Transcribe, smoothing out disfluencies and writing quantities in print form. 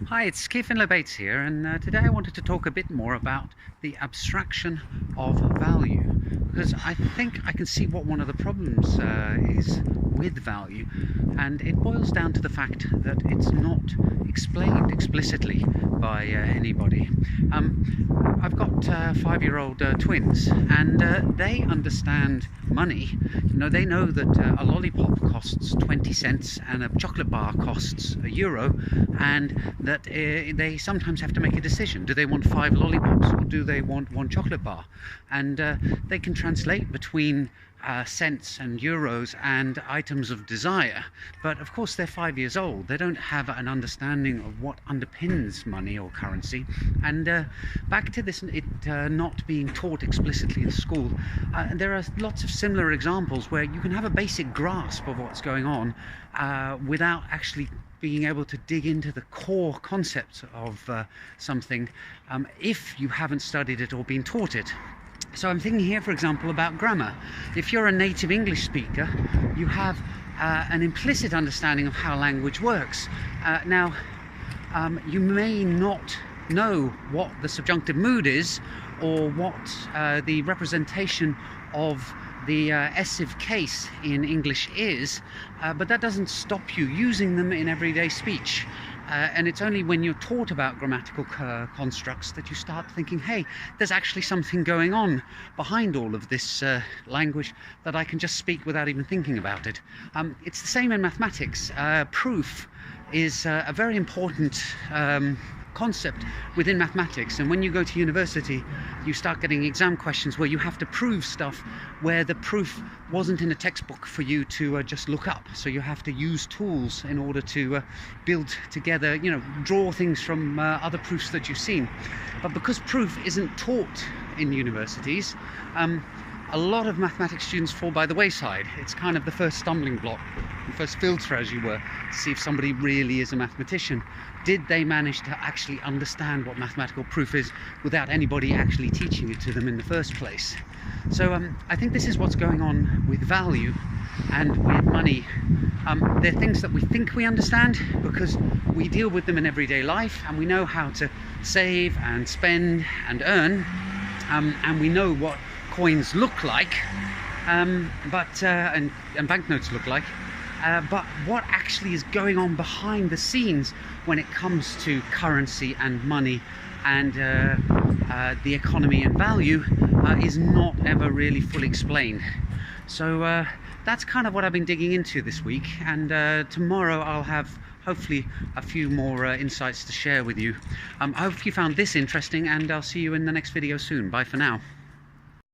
Hi, it's Stephen Bates here, and today I wanted to talk a bit more about the abstraction of value, because I think I can see what one of the problems is with value, and it boils down to the fact that it's not explained explicitly by anybody. I've got 5-year-old twins, and they understand money. They know that a lollipop costs 20 cents and a chocolate bar costs €1, and that they sometimes have to make a decision. Do they want 5 lollipops or do they want 1 chocolate bar? And they can translate between cents and euros and items of desire, but of course they're 5 years old. They don't have an understanding of what underpins money or currency. And back to this, it not being taught explicitly in school, there are lots of similar examples where you can have a basic grasp of what's going on without actually being able to dig into the core concepts of something if you haven't studied it or been taught it. So I'm thinking here, for example, about grammar. If you're a native English speaker, you have an implicit understanding of how language works. Now, you may not know what the subjunctive mood is, or what the representation of the essive case in English is, but that doesn't stop you using them in everyday speech. And it's only when you're taught about grammatical constructs that you start thinking, hey, there's actually something going on behind all of this language that I can just speak without even thinking about it. It's the same in mathematics. Proof is a very important concept within mathematics, and when you go to university you start getting exam questions where you have to prove stuff where the proof wasn't in a textbook for you to just look up. So you have to use tools in order to build together, draw things from other proofs that you've seen. But because proof isn't taught in universities, a lot of mathematics students fall by the wayside. It's kind of the first stumbling block, the first filter, as you were, to see if somebody really is a mathematician. Did they manage to actually understand what mathematical proof is without anybody actually teaching it to them in the first place? So I think this is what's going on with value and with money. They're things that we think we understand because we deal with them in everyday life, and we know how to save and spend and earn, and we know what coins look like, and banknotes look like, but what actually is going on behind the scenes when it comes to currency and money and the economy and value is not ever really fully explained. So that's kind of what I've been digging into this week, and tomorrow I'll have hopefully a few more insights to share with you. I hope you found this interesting, and I'll see you in the next video soon. Bye for now.